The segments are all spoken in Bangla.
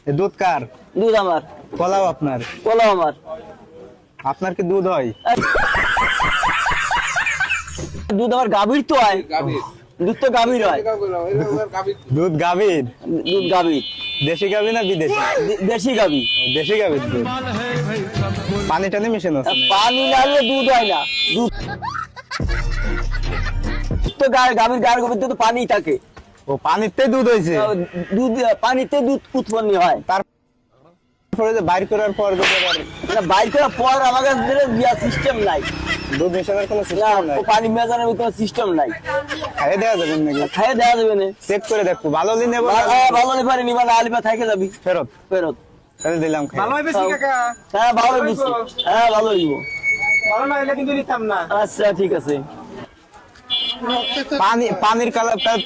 দুধ কার? দুধ আমার। কলাও আপনার? কলাও আমার। আপনার কি দুধ হয়? দুধ আমার গাভীর তো হয়। দুধ তো গাভীর হয়। দুধ গাভীর? দুধ গাভীর। দেশি গাভী না বিদেশি? দেশি গাভী। দেশি গাভীর দুধ। পানি টানি মিশানো আছে? পানি না হলে দুধ হয় না। দুধ তো গাভীর গায়ের মধ্যে তো পানি থাকে। ও পানিতে দুধ হয়েছে? দুধ পানিতে দুধ উৎপন্ন হয়। তারপরে যে বাইর করার পর বাইর করার পর আমার কাছে দেওয়ার সিস্টেম নাই। দুধ মেশানোর কোনো সিস্টেম নাই? পানি মেজানোর কোনো সিস্টেম নাই। খাইয়ে দেওয়া যাবে নাকি? খাইয়ে দেওয়া যাবে না। চেক করে দেখবো ভালো দিনে ভালো নিতে পারি নিবা না আলিপা থেকে যাবি ফেরত। ফেরত তাহলে দিলাম খাই। ভালো বেশি কাকা। হ্যাঁ ভালো দিচ্ছি। হ্যাঁ ভালো দিব। ভালো না হলে কিন্তু নিতাম না। আচ্ছা ঠিক আছে।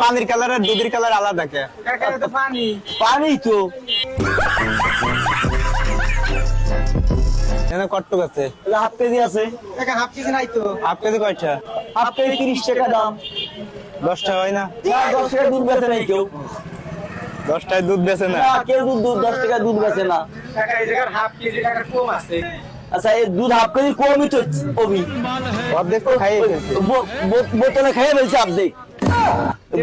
পানির কালার আর দুধের কালার আলাদা কে? কাকা এটা তো পানি। পানি তো এখানে কটটুক আছে? হাফ কেজি আছে। কাকা হাফ কেজি নাই তো। হাফ কেজি কয়টা? হাফ কেজি 30 টাকা দাম। 10টা হয় না? না 10 টাকা দুধ বেচে নাই কেউ। 10টায় দুধ বেচে না? না কেউ দুধ 10 টাকা দুধ বেচে না। কাকা এই জায়গার হাফ কেজি টাকা কম আছে। আচ্ছা এই দুধ হাফ কেজি কমই তো অভি। অর্ধেক তো খাইয়ে ফেলছে। বোতলে খেয়ে ফেলছে অর্ধেক।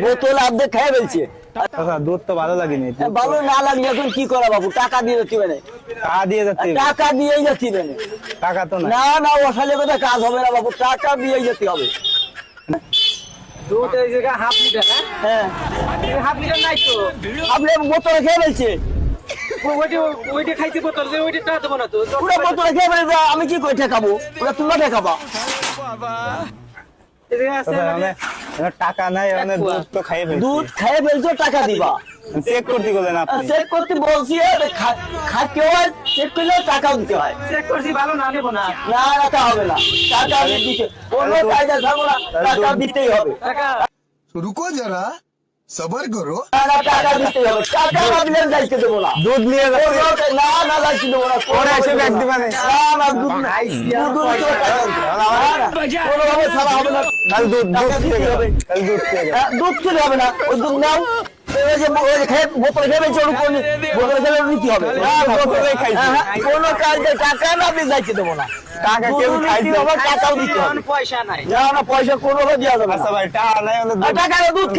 বোতলে অর্ধেক খেয়ে ফেলছে। আচ্ছা দুধ তো ভালো লাগেনি। ভালো না লাগলে এখন কি করা বাবু? টাকা দিয়ে যাচ্ছি মানে। টাকা দিয়ে যাচ্ছে? টাকা দিয়েই যাচ্ছি মানে। টাকা তো না। না না ওসালে কথা কাজ হবে না বাবু, টাকা দিয়েই যেতে হবে। দুধ এই জায়গা হাফ লিটার না? হ্যাঁ হাফ লিটার নাই তো। আপনি বোতলে খেয়ে ফেলছে। ওইটা খাইতে বোতল যে ওইটা টা দেবো না তো। পুরো বোতলে খেয়ে ফেলছে, আমি কি করে ঠেকাবো? ওরা তোমরা ঠেকাবা। এই জায়গা আছে আচ্ছা, মানে মানে টাকা নাই মানে দুধ তো খাইয়ে ফেলছে। দুধ খেয়ে ফেলছো, টাকা দিবা। চেক করতে গেলেন আপনি? চেক করতে বলছি, খাতে হয় চেক করলেও টাকাও দিতে হয়। চেক করছি ভালো না নেবো না। না টাকা হবে না, টাকা দিতে কোনো কায়দা থাকবো না, টাকা দিতেই হবে। কাকা रुको जरा सबर करो। না না টাকা দিতেই হবে, টাকা না দিলে যাইতে দেবো না। দুধ নিয়ে যাচ্ছে? না না যাইতে দেবো না। পরে এসে ব্যাগ দিবা না? না না দুধ নাই। কোনোভাবে ছাড়া হবে না। তাহলে দুধ টাকা দিতে থেকে হবে। তাহলে দুধ থেকে দুধ চলে হবে না, ওই দুধ নাও। ওই যে বোতলে খেয়ে ফেলছে, বোতলে খেলে নিতে হবে। বোতলেই খাইছে। কোনো কাজে টাকা না দিয়ে যাইতে দেবো না। টাকা কেউ দুধও খাইছে? নিতে হবে, টাকাও দিতে হবে। পয়সা নাই। না না পয়সা কোনোভাবে দেওয়া যাবে না। আচ্ছা ভাই টাকা নাই টাকা দুধ